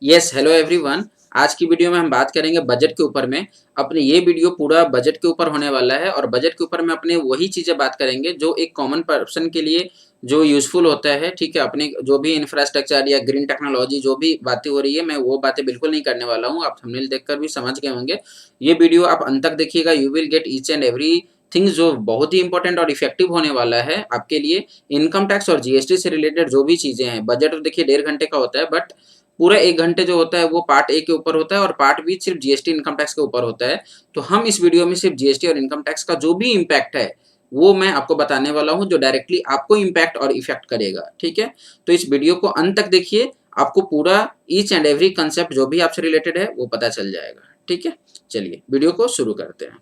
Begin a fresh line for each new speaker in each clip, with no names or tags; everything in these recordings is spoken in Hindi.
Yes, hello everyone. आज की वीडियो में हम बात करेंगे बजट के ऊपर में। अपने ये वीडियो पूरा बजट के ऊपर होने वाला है और बजट के ऊपर में अपने वही चीज़ें बात करेंगे जो एक कॉमन पर्सन के लिए जो यूज़फुल होता है, ठीक है? अपने जो भी इंफ्रास्ट्रक्चर या ग्रीन टेक्नोलॉजी जो भी बातें हो रही है, मैं वो बातें बिल्कुल नहीं करने वाला हूँ। आप थंबनेल देखकर भी समझ गए होंगे। ये वीडियो आप अंत तक देखिएगा, you will get each and every things जो बहुत ही इंपॉर्टेंट और इफेक्टिव होने वाला है आपके लिए। इनकम टैक्स और जीएसटी से रिलेटेड जो भी चीज़ें हैं, बजट तो देखिए 1.5 घंटे का होता है, बट पूरा 1 घंटे जो होता है वो पार्ट ए के ऊपर होता है और पार्ट बी सिर्फ जीएसटी इनकम टैक्स के ऊपर होता है। तो हम इस वीडियो में सिर्फ जीएसटी और इनकम टैक्स का जो भी इम्पैक्ट है वो मैं आपको बताने वाला हूँ, जो डायरेक्टली आपको इम्पैक्ट और इफेक्ट करेगा, ठीक है? तो इस वीडियो को अंत तक देखिए, आपको पूरा ईच एंड एवरी कंसेप्ट जो भी आपसे रिलेटेड है वो पता चल जाएगा, ठीक है? चलिए वीडियो को शुरू करते हैं।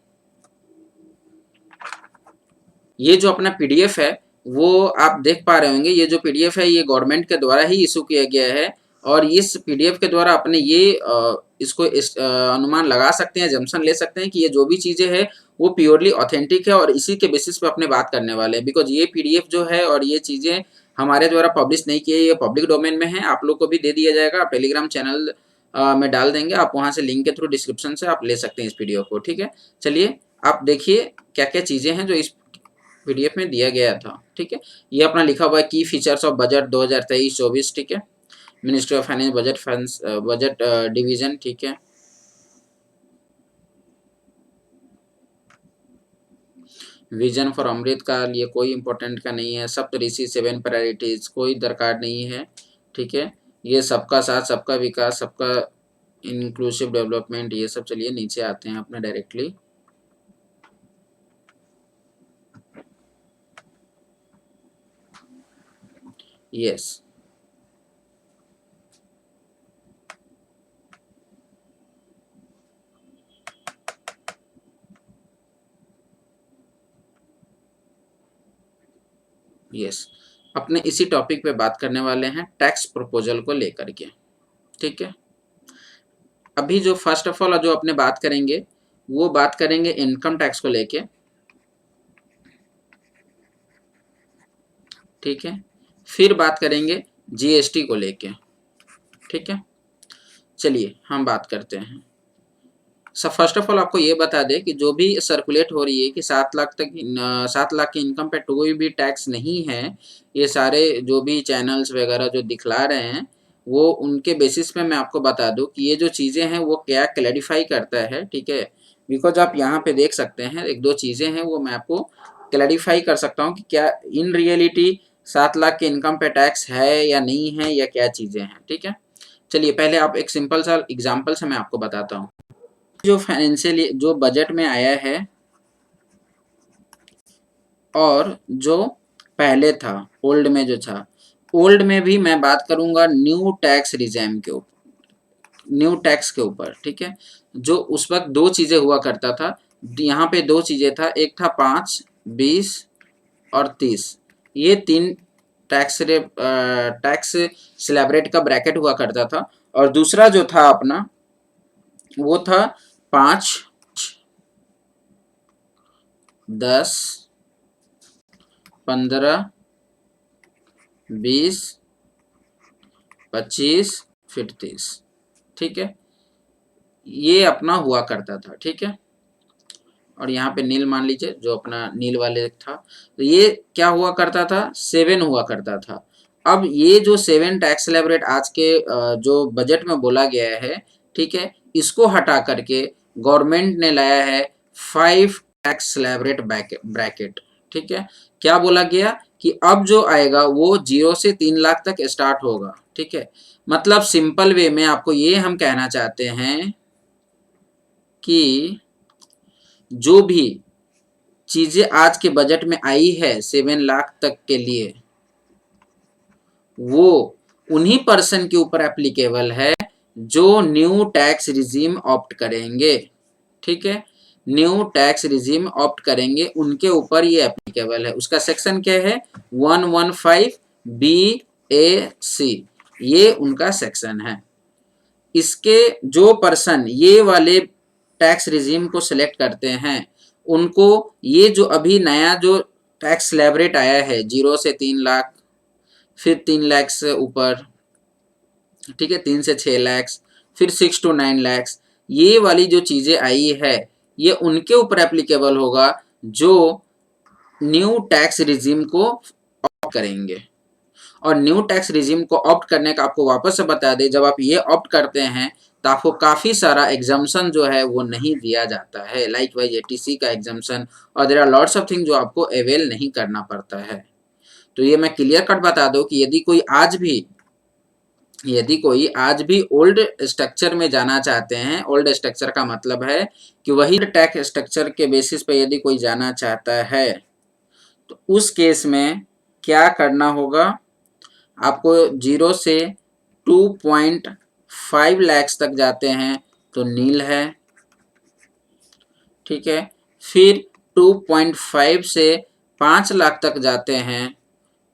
ये जो अपना पीडीएफ है वो आप देख पा रहे होंगे। ये जो पीडीएफ है ये गवर्नमेंट के द्वारा ही इशू किया गया है और इस पीडीएफ के द्वारा अपने ये इसको अनुमान लगा सकते हैं, जम्पशन ले सकते हैं कि ये जो भी चीज़ें हैं वो प्योरली ऑथेंटिक है और इसी के बेसिस पे अपने बात करने वाले हैं। बिकॉज ये पीडीएफ जो है और ये चीज़ें हमारे द्वारा पब्लिश नहीं की है, ये पब्लिक डोमेन में है। आप लोग को भी दे दिया जाएगा, आप टेलीग्राम चैनल में डाल देंगे, आप वहाँ से लिंक के थ्रू डिस्क्रिप्शन से आप ले सकते हैं इस पीडीएफ को, ठीक है? चलिए आप देखिए क्या क्या चीज़ें हैं जो इस पीडीएफ में दिया गया था, ठीक है? ये अपना लिखा हुआ है की फीचर्स ऑफ बजट 2023-24, ठीक है? Ministry of finance budget funds budget division, ठीक है? विजन फॉर अमृत काल ये कोई इंपॉर्टेंट का नहीं है। सप्तऋषि 7 प्रायोरिटीज कोई दरकार नहीं है, ठीक है? ये सबका साथ सबका विकास सबका इंक्लूसिव डेवलपमेंट ये सब। चलिए नीचे आते हैं अपने डायरेक्टली। यस, यस, अपने इसी टॉपिक पे बात करने वाले हैं टैक्स प्रपोजल को लेकर के, ठीक है? अभी जो फर्स्ट ऑफ ऑल जो अपने बात करेंगे वो बात करेंगे इनकम टैक्स को लेके, ठीक है? फिर बात करेंगे जीएसटी को लेके, ठीक है? चलिए हम बात करते हैं। सब फर्स्ट ऑफ ऑल आपको ये बता दें कि जो भी सर्कुलेट हो रही है कि 7 लाख तक 7 लाख की इनकम पे कोई भी टैक्स नहीं है, ये सारे जो भी चैनल्स वगैरह जो दिखला रहे हैं वो उनके बेसिस पे मैं आपको बता दूं कि ये जो चीज़ें हैं वो क्या क्लैरिफाई करता है, ठीक है? बिकॉज आप यहाँ पे देख सकते हैं एक दो चीज़ें हैं वो मैं आपको क्लैरिफाई कर सकता हूँ कि क्या इन रियलिटी 7 लाख के इनकम पे टैक्स है या नहीं है या क्या चीज़ें हैं, ठीक है? चलिए पहले आप एक सिंपल सा एग्जाम्पल से मैं आपको बताता हूँ। जो फाइनेंशियल जो बजट में आया है और जो पहले था ओल्ड में जो था, ओल्ड में भी मैं बात करूंगा न्यू टैक्स रिजाइम के ऊपर, न्यू टैक्स के ऊपर, ठीक है? जो उस वक्त दो चीज़ें हुआ करता था, यहाँ पे दो चीज़ें था, एक था 5, 20 और 30। ये 3 टैक्स स्लैब का ब्रैकेट हुआ करता था और दूसरा जो था अपना वो था 5, 10, 15, 20, 25 फिर 30, ठीक है? ये अपना हुआ करता था, ठीक है? और यहाँ पे नील मान लीजिए जो अपना नील वाले था, तो ये क्या हुआ करता था 7 हुआ करता था। अब ये जो 7 टैक्स स्लैब रेट आज के जो बजट में बोला गया है, ठीक है, इसको हटा करके गवर्नमेंट ने लाया है 5 टैक्स स्लैब रेट ब्रैकेट, ठीक है? क्या बोला गया कि अब जो आएगा वो 0 से 3 लाख तक स्टार्ट होगा, ठीक है? मतलब सिंपल वे में आपको ये हम कहना चाहते हैं कि जो भी चीजें आज के बजट में आई है 7 लाख तक के लिए, वो उन्हीं पर्सन के ऊपर एप्लीकेबल है जो न्यू टैक्स रिजीम ऑप्ट करेंगे, ठीक है? न्यू टैक्स रिजीम ऑप्ट करेंगे उनके ऊपर ये एप्लीकेबल है। उसका सेक्शन क्या है 115 BAC, ये उनका सेक्शन है। इसके जो पर्सन ये वाले टैक्स रिजीम को सिलेक्ट करते हैं उनको ये जो अभी नया जो टैक्स स्लैब रेट आया है 0 से 3 लाख, फिर 3 लाख से ऊपर, ठीक है, 3 से 6 लाख, फिर 6 to 9 लाख। ये वाली जो चीजें आई है ये उनके ऊपर एप्लीकेबल होगा जो न्यू टैक्स रिजीम को ऑप्ट करेंगे। और न्यू टैक्स रिजीम को ऑप्ट करने का आपको वापस से बता दें, जब आप ये ऑप्ट करते हैं तो आपको काफ़ी सारा एग्जाम्शन जो है वो नहीं दिया जाता है, लाइक वाइज एटीसी का एग्जाम्शन, और there are lots of thing जो आपको अवेल नहीं करना पड़ता है। तो ये मैं क्लियर कट बता दूं कि यदि कोई आज भी ओल्ड स्ट्रक्चर में जाना चाहते हैं, ओल्ड स्ट्रक्चर का मतलब है कि वही टैक्स स्ट्रक्चर के बेसिस पे यदि कोई जाना चाहता है तो उस केस में क्या करना होगा, आपको 0 से 2.5 लाख तक जाते हैं तो नील है, ठीक है। फिर 2.5 से 5 लाख तक जाते हैं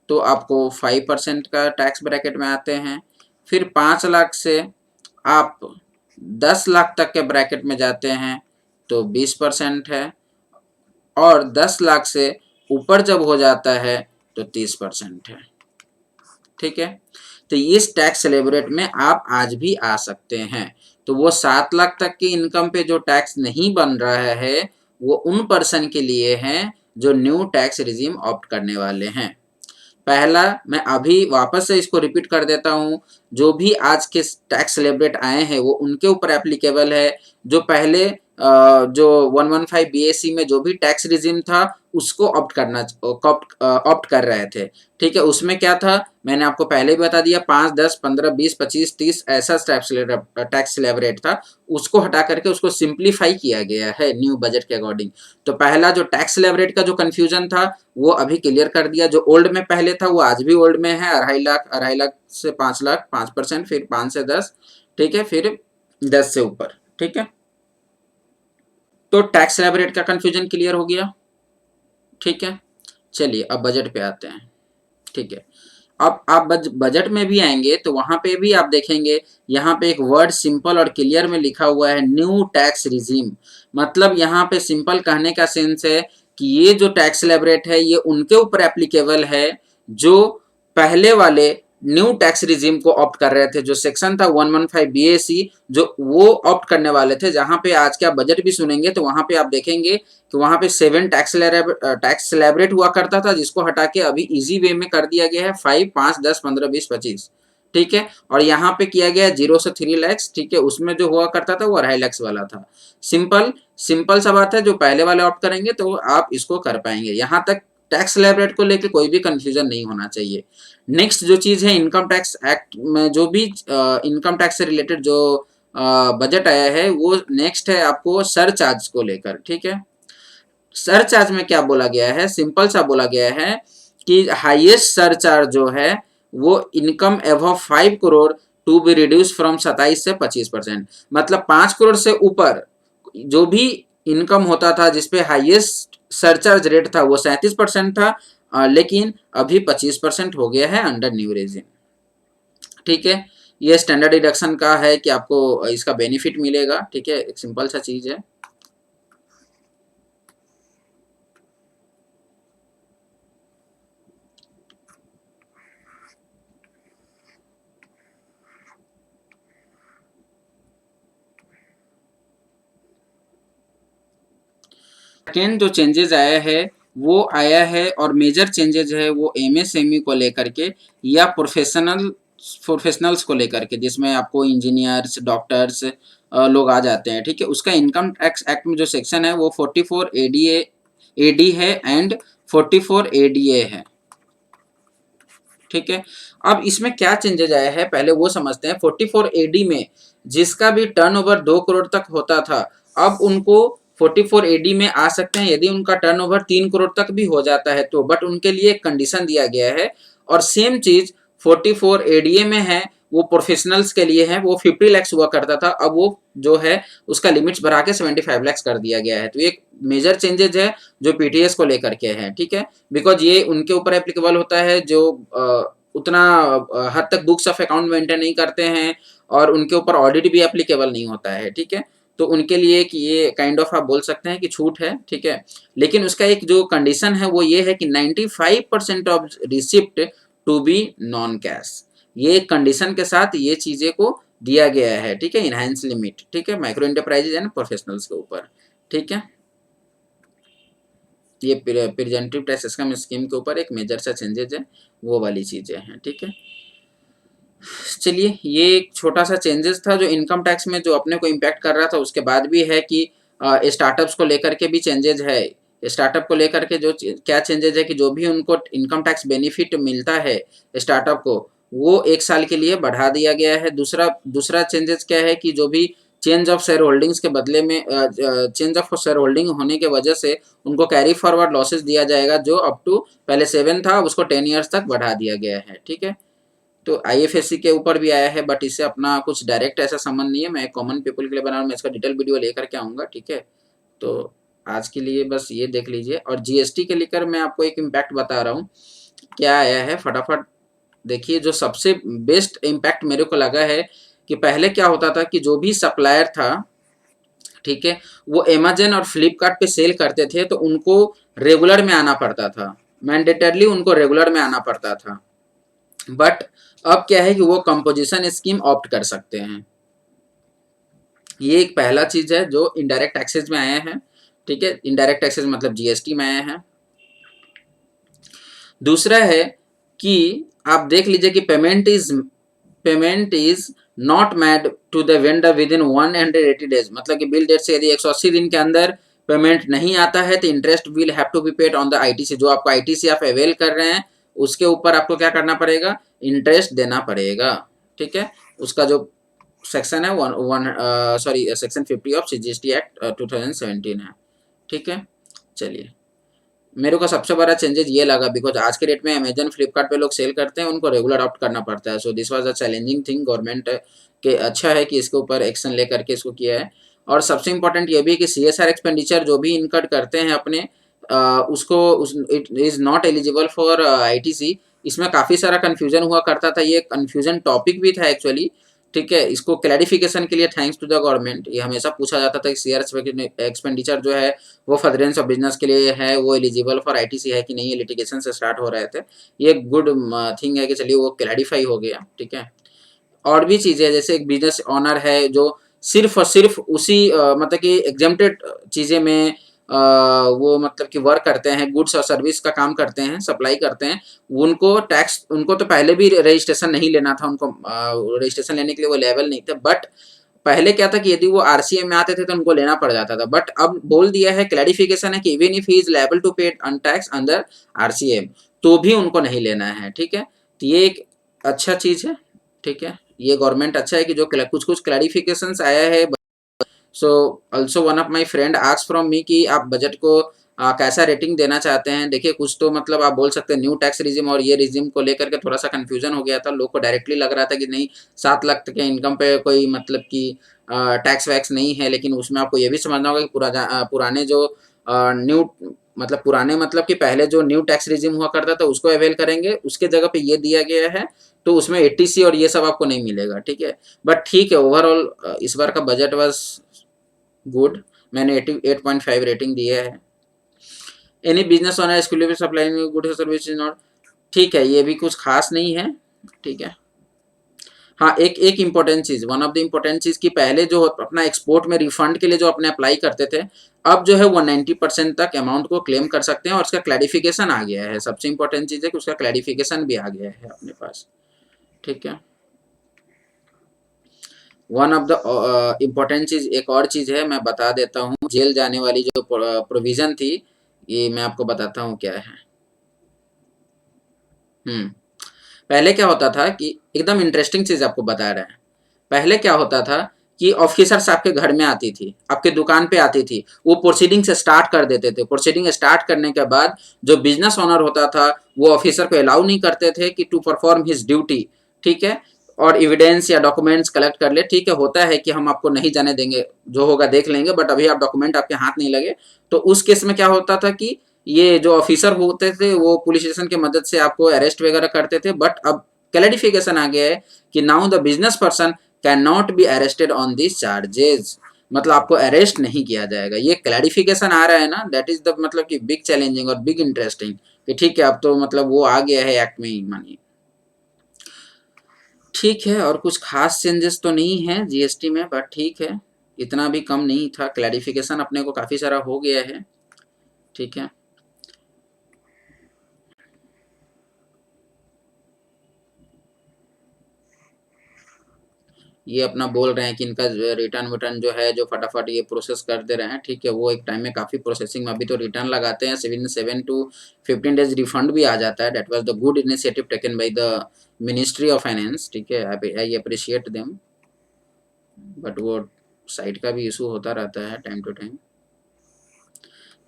तो आपको 5% का टैक्स ब्रैकेट में आते हैं। फिर 5 लाख से आप 10 लाख तक के ब्रैकेट में जाते हैं तो 20% है, और 10 लाख से ऊपर जब हो जाता है तो 30% है, ठीक है। तो इस टैक्स स्लैब में आप आज भी आ सकते हैं। तो वो 7 लाख तक की इनकम पे जो टैक्स नहीं बन रहा है वो उन पर्सन के लिए है जो न्यू टैक्स रिजीम ऑप्ट करने वाले हैं। पहला, मैं अभी वापस से इसको रिपीट कर देता हूं, जो भी आज के टैक्स स्लैब आए हैं वो उनके ऊपर एप्लीकेबल है जो पहले जो 115 बीएससी में जो भी टैक्स रिजीम था उसको ऑप्ट कर रहे थे, ठीक है। उसमें क्या था मैंने आपको पहले भी बता दिया, 5, 10, 15, 20, 25, 30 ऐसा टैक्स स्लैब रेट था, उसको हटा करके उसको सिंप्लीफाई किया गया है न्यू बजट के अकॉर्डिंग। तो पहला जो टैक्स स्लैब रेट का जो कंफ्यूजन था वो अभी क्लियर कर दिया, जो ओल्ड में पहले था वो आज भी ओल्ड में है, 2.5 लाख से 5 लाख 5%, फिर 5 से 10, ठीक है, फिर 10 से ऊपर, ठीक है। तो टैक्स स्लैब रेट का कंफ्यूजन क्लियर हो गया, ठीक है। चलिए अब बजट पे आते हैं, ठीक है। अब आप बजट में भी आएंगे तो वहां पे भी आप देखेंगे यहाँ पे एक वर्ड सिंपल और क्लियर में लिखा हुआ है न्यू टैक्स रिजीम। मतलब यहाँ पे सिंपल कहने का सेंस है कि ये जो टैक्स स्लैब रेट है ये उनके ऊपर एप्लीकेबल है जो पहले वाले न्यू टैक्स रिजीम को ऑप्ट कर रहे थे। जो सेक्शन था 115 बीएसी जो वो ऑप्ट करने वाले थे, जहां पे आज के आप बजट भी सुनेंगे तो वहां पे आप देखेंगे कि वहां पे 7 टैक्स स्लैब हुआ करता था, जिसको हटा के अभी इजी वे में कर दिया गया है 5, 5, 10, 15, 20, 25, ठीक है। और यहाँ पे किया गया 0 से 3 लाख, ठीक है। उसमें जो हुआ करता था वो 2.5 लाख वाला था। सिंपल सा बात है, जो पहले वाले ऑप्ट करेंगे तो आप इसको कर पाएंगे। यहाँ तक टैक्स स्लैब रेट को लेके कोई भी कंफ्यूजन नहीं होना चाहिए। नेक्स्ट जो चीज है, इनकम टैक्स एक्ट में जो भी इनकम टैक्स से रिलेटेड जो बजट आया है वो नेक्स्ट है आपको सरचार्ज को लेकर, ठीक है। सरचार्ज में क्या बोला गया है, सिंपल सा बोला गया है कि हाईएस्ट सरचार्ज जो है वो income above 5 crore to be reduce from 27 से 25%। मतलब 5 करोड़ से ऊपर जो भी इनकम होता था जिसपे हाईएस्ट सरचार्ज रेट था वो 37% था, लेकिन अभी 25% हो गया है अंडर न्यू रेजिम, ठीक है। ये स्टैंडर्ड डिडक्शन का है कि आपको इसका बेनिफिट मिलेगा, ठीक है। एक सिंपल सा चीज है। सेकेंड जो चेंजेस आया है वो आया है, और मेजर चेंजेस है वो एमएसएमई को लेकर के या प्रोफेशनल्स को लेकर के, जिसमें आपको इंजीनियर्स, डॉक्टर्स लोग आ जाते हैं, ठीक है। उसका इनकम टैक्स एक्ट में जो सेक्शन है वो 44 एडी है एंड 44 एडीए है, ठीक है। अब इसमें क्या चेंजेस आया है पहले वो समझते हैं। 44 एडी में जिसका भी टर्नओवर 2 करोड़ तक होता था, अब उनको 44 एडी में आ सकते हैं यदि उनका टर्नओवर 3 करोड़ तक भी हो जाता है तो, बट उनके लिए एक कंडीशन दिया गया है। और सेम चीज 44 एडीए में है, वो प्रोफेशनल्स के लिए है, वो 50 लाख हुआ करता था, अब वो जो है उसका लिमिट्स बढ़ा के 75 लाख कर दिया गया है। तो एक मेजर चेंजेज है जो पीटीएस को लेकर के है, ठीक है। बिकॉज ये उनके ऊपर एप्लीकेबल होता है जो उतना हद तक बुक्स ऑफ अकाउंट मेंटेन नहीं करते हैं और उनके ऊपर ऑडिट भी एप्लीकेबल नहीं होता है, ठीक है। तो उनके लिए कि ये काइंड ऑफ आप बोल सकते हैं कि छूट है, ठीक है। लेकिन उसका एक जो कंडीशन है वो ये है कि 95% of receipt to be non cash. ये कंडीशन के साथ ये चीज़ें को दिया गया है, ठीक है, इनहांस लिमिट, ठीक है, माइक्रो इंटरप्राइजेज एंड प्रोफेशनल्स के ऊपर, ठीक है। ये प्रिजेंटिव टैक्स स्कीम के ऊपर एक मेजर सा चेंजेज है, वो वाली चीज़ें हैं, ठीक है। चलिए, ये एक छोटा सा चेंजेस था जो इनकम टैक्स में जो अपने को इम्पैक्ट कर रहा था। उसके बाद भी है कि स्टार्टअप्स को लेकर के भी चेंजेज है। स्टार्टअप को लेकर के जो क्या चेंजेज है कि जो भी उनको इनकम टैक्स बेनिफिट मिलता है स्टार्टअप को, वो 1 साल के लिए बढ़ा दिया गया है। दूसरा चेंजेस क्या है कि जो भी चेंज ऑफ शेयर होल्डिंग्स के बदले में चेंज ऑफ शेयर होल्डिंग होने के वजह से उनको कैरी फॉरवर्ड लॉसेस दिया जाएगा, जो अप टू पहले 7 था, अब उसको 10 ईयर्स तक बढ़ा दिया गया है, ठीक है। तो आईएफएससी के ऊपर भी आया है, बट इससे अपना कुछ डायरेक्ट ऐसा संबंध नहीं है। मैं कॉमन पीपल के लिए बना रहा हूँ, मैं इसका डिटेल वीडियो लेकर के आऊँगा, ठीक है। तो आज के लिए बस ये देख लीजिए। और जीएसटी के लेकर मैं आपको एक इम्पैक्ट बता रहा हूँ, क्या आया है फटाफट देखिए। जो सबसे बेस्ट इम्पैक्ट मेरे को लगा है कि पहले क्या होता था कि जो भी सप्लायर था, ठीक है, वो अमेजन और फ्लिपकार्ट पे सेल करते थे, तो उनको रेगुलर में आना पड़ता था, मैंडेटरली उनको रेगुलर में आना पड़ता था। बट अब क्या है कि वो कंपोजिशन स्कीम ऑप्ट कर सकते हैं। ये एक पहला चीज है जो इनडायरेक्ट टैक्सेस में आया है, ठीक है। इनडायरेक्ट टैक्सेस मतलब जीएसटी में आया है। दूसरा है कि आप देख लीजिए कि payment is not made to the vendor within 180 days, मतलब कि बिल डेट से यदि 180 दिन के अंदर पेमेंट नहीं आता है तो interest will have to be paid on the ITC. जो आपको आईटीसी आप अवेल कर रहे हैं उसके ऊपर आपको क्या करना पड़ेगा, इंटरेस्ट देना पड़ेगा, ठीक है। उसका जो सेक्शन है सेक्शन 50 ऑफ सीजीएसटी एक्ट 2017 है, ठीक है। चलिए, मेरे को सबसे बड़ा चेंजेस ये लगा बिकॉज आज के डेट में अमेजन फ्लिपकार्ट पे लोग सेल करते हैं, उनको रेगुलर अडॉप्ट करना पड़ता है। So this was a challenging thing. Government के अच्छा है कि इसके ऊपर एक्शन लेकर के इसको किया है। और सबसे इंपॉर्टेंट ये भी कि सीएसआर एक्सपेंडिचर जो भी इनकट करते हैं अपने उसको it is not eligible for ITC. इसमें काफ़ी सारा कन्फ्यूजन हुआ करता था, ये कन्फ्यूजन टॉपिक भी था एक्चुअली, ठीक है। इसको क्लैरिफिकेशन के लिए थैंक्स टू द गवर्नमेंट। ये हमेशा पूछा जाता था कि सीआर एक्सपेंडिचर जो है वो फर्दरेंस ऑफ बिजनेस के लिए है, वो एलिजिबल फॉर आईटीसी है कि नहीं, ये लिटिगेशन से स्टार्ट हो रहे थे। ये गुड थिंग है कि चलिए वो क्लैरिफाई हो गया, ठीक है। और भी चीज़ें जैसे एक बिजनेस ऑनर है जो सिर्फ और सिर्फ उसी मतलब कि एग्जेम्प्टेड चीज़ें में वो मतलब कि वर्क करते हैं, गुड्स और सर्विस का काम करते हैं, सप्लाई करते हैं, उनको टैक्स, उनको तो पहले भी रजिस्ट्रेशन नहीं लेना था, उनको रजिस्ट्रेशन लेने के लिए वो लेवल नहीं थे। बट पहले क्या था कि यदि वो आरसीए में आते थे तो उनको लेना पड़ जाता था। बट अब बोल दिया है, क्लैरिफिकेशन है कि even if he is liable to pay an tax under RCA तो भी उनको नहीं लेना है, ठीक है। तो ये एक अच्छा चीज़ है, ठीक है। ये गवर्नमेंट अच्छा है कि जो कुछ कुछ क्लैरिफिकेशंस आया है। So also one of my friend ask from me कि आप बजट को कैसा रेटिंग देना चाहते हैं। देखिए, कुछ तो मतलब आप बोल सकते हैं न्यू टैक्स रिजिम और ये रिजिम को लेकर के थोड़ा सा कन्फ्यूजन हो गया था। लोग को डायरेक्टली लग रहा था कि नहीं, 7 लाख तक के इनकम पे कोई मतलब कि टैक्स वैक्स नहीं है। लेकिन उसमें आपको ये भी समझना होगा कि पुराने जो न्यू मतलब पुराने मतलब कि पहले जो न्यू टैक्स रिजिम हुआ करता था उसको अवेल करेंगे, उसके जगह पे ये दिया गया है, तो उसमें एटीसी और ये सब आपको नहीं मिलेगा, ठीक है। बट ठीक है, ओवरऑल इस बार का बजट वाज गुड। मैंने 8.5 रेटिंग दिया है। Any business owner exclusive supplying good service is not, ठीक है, ये भी कुछ खास नहीं है, ठीक है। हाँ, एक एक इम्पोर्टेंट चीज़, वन ऑफ द इम्पोर्टेंट चीज़ कि पहले जो अपना एक्सपोर्ट में रिफंड के लिए जो अपने अप्लाई करते थे, अब जो है वो 90% तक अमाउंट को क्लेम कर सकते हैं और उसका क्लैरिफिकेशन आ गया है। सबसे इम्पोर्टेंट चीज़ है कि उसका क्लैरिफिकेशन भी आ गया है अपने पास, ठीक है। वन ऑफ द इम्पोर्टेंट चीज़, एक और चीज़ है, मैं बता देता हूँ। जेल जाने वाली जो प्रोविज़न थी, ये मैं आपको बताता हूँ क्या है। पहले क्या होता था कि एकदम इंटरेस्टिंग चीज़ आपको बता रहे हैं। पहले क्या होता था कि ऑफिसर्स आपके घर में आती थी, आपके दुकान पे आती थी, वो प्रोसीडिंग से स्टार्ट कर देते थे। प्रोसीडिंग स्टार्ट करने के बाद जो बिजनेस ओनर होता था वो ऑफिसर को अलाउ नहीं करते थे कि टू परफॉर्म हिज ड्यूटी, ठीक है, और एविडेंस या डॉक्यूमेंट्स कलेक्ट कर ले। ठीक है, होता है कि हम आपको नहीं जाने देंगे, जो होगा देख लेंगे, बट अभी आप डॉक्यूमेंट आपके हाथ नहीं लगे। तो उस केस में क्या होता था कि ये जो ऑफिसर होते थे वो पुलिस स्टेशन की मदद से आपको अरेस्ट वगैरह करते थे। बट अब क्लैरिफिकेशन आ गया है कि now the business person can not be arrested on this charges, मतलब आपको अरेस्ट नहीं किया जाएगा। ये क्लैरिफिकेशन आ रहा है ना, दैट इज द मतलब कि बिग चैलेंजिंग और बिग इंटरेस्टिंग कि ठीक है, अब तो मतलब वो आ गया है एक्ट में ही, मानिए। ठीक है, और कुछ खास चेंजेस तो नहीं है जीएसटी में, बट ठीक है, इतना भी कम नहीं था, क्लैरिफिकेशन अपने को काफ़ी सारा हो गया है। ठीक है, ये अपना बोल रहे हैं कि इनका रिटर्न विटर्न जो है जो फटाफट ये प्रोसेस कर दे रहे हैं। ठीक है, वो एक टाइम में काफ़ी प्रोसेसिंग में, अभी तो रिटर्न लगाते हैं 7 to 15 डेज रिफंड भी आ जाता है। That was the good initiative taken by the ministry of finance. ठीक है, आई अप्रिशिएट देम, बट वो साइट का भी इशू होता रहता है टाइम टू टाइम।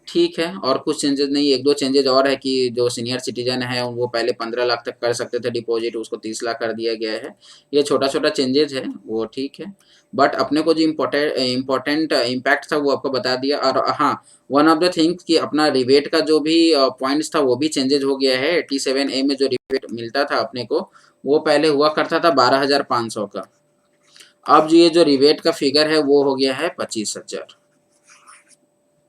ठीक है, और कुछ चेंजेस नहीं, एक दो चेंजेस और है कि जो सीनियर सिटीजन है वो पहले 15 लाख तक कर सकते थे डिपॉजिट, उसको 30 लाख कर दिया गया है। ये छोटा छोटा चेंजेस है, वो ठीक है। बट अपने को जो इम्पोर्टेंट इम्पैक्ट था वो आपको बता दिया। और हाँ, वन ऑफ द थिंग्स कि अपना रिबेट का जो भी पॉइंट्स था वो भी चेंजेस हो गया है। 87A में जो रिबेट मिलता था अपने को, वो पहले हुआ करता था 12,500 का। अब जो ये जो रिबेट का फिगर है वो हो गया है 25,000।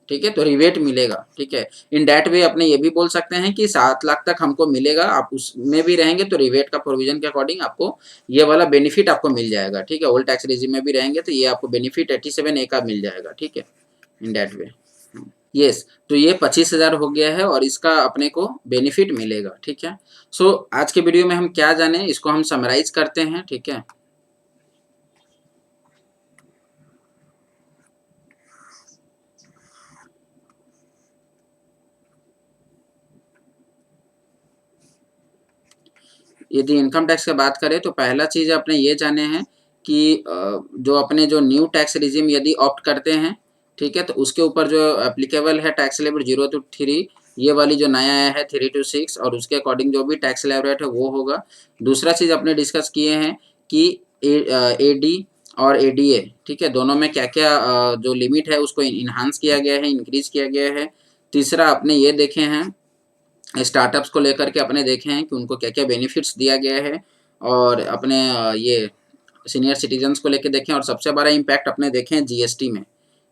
ठीक है, तो रिवेट मिलेगा। ठीक है, इन डैट वे अपने ये भी बोल सकते हैं कि 7 लाख तक हमको मिलेगा, आप उसमें भी रहेंगे तो रिवेट का प्रोविजन के अकॉर्डिंग आपको ये वाला बेनिफिट आपको मिल जाएगा। ठीक है, ओल्ड टैक्स रेजिम में भी रहेंगे तो ये आपको बेनिफिट 87A का मिल जाएगा। ठीक है, इन डैट वे। यस, तो ये 25,000 हो गया है और इसका अपने को बेनिफिट मिलेगा। ठीक है, सो आज के वीडियो में हम क्या जाने, इसको हम समराइज करते हैं। ठीक है, यदि इनकम टैक्स की बात करें तो पहला चीज़ अपने ये जाने हैं कि जो अपने जो न्यू टैक्स रिजिम यदि ऑप्ट करते हैं, ठीक है, तो उसके ऊपर जो एप्लीकेबल है टैक्स स्लैब 0 to 3, ये वाली जो नया आया है 3 to 6, और उसके अकॉर्डिंग जो भी टैक्स स्लैब रेट है वो होगा। दूसरा चीज़ अपने डिस्कस किए हैं कि एडी और एडीए, ठीक है, दोनों में क्या क्या जो लिमिट है उसको इन्हांस किया गया है, इंक्रीज किया गया है। तीसरा अपने ये देखे हैं स्टार्टअप्स को लेकर के, अपने देखे हैं कि उनको क्या क्या बेनिफिट्स दिया गया है, और अपने ये सीनियर सिटीजन्स को लेकर देखें, और सबसे बड़ा इम्पैक्ट अपने देखें जीएसटी में।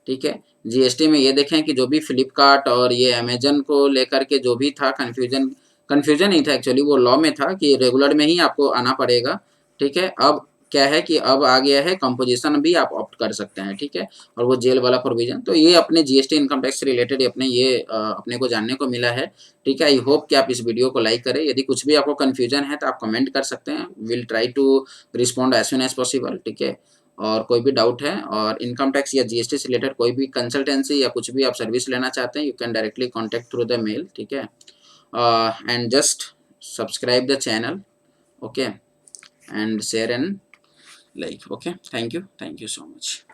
ठीक है, जीएसटी में ये देखें कि जो भी फ्लिपकार्ट और ये अमेजन को लेकर के जो भी था कन्फ्यूजन, कन्फ्यूजन नहीं था एक्चुअली, वो लॉ में था कि रेगुलर में ही आपको आना पड़ेगा। ठीक है, अब क्या है कि अब आ गया है कंपोजिशन भी आप ऑप्ट कर सकते हैं। ठीक है, और वो जेल वाला प्रोविजन, तो ये अपने जीएसटी इनकम टैक्स से रिलेटेड अपने ये अपने को जानने को मिला है। ठीक है, आई होप कि आप इस वीडियो को लाइक करें। यदि कुछ भी आपको कन्फ्यूजन है तो आप कमेंट कर सकते हैं, will try to respond as soon as possible. ठीक है, और कोई भी डाउट है और इनकम टैक्स या जीएसटी से रिलेटेड कोई भी कंसल्टेंसी या कुछ भी आप सर्विस लेना चाहते हैं, you can directly contact through the mail. ठीक है, and just subscribe the channel, okay, and share and like. Okay, thank you so much.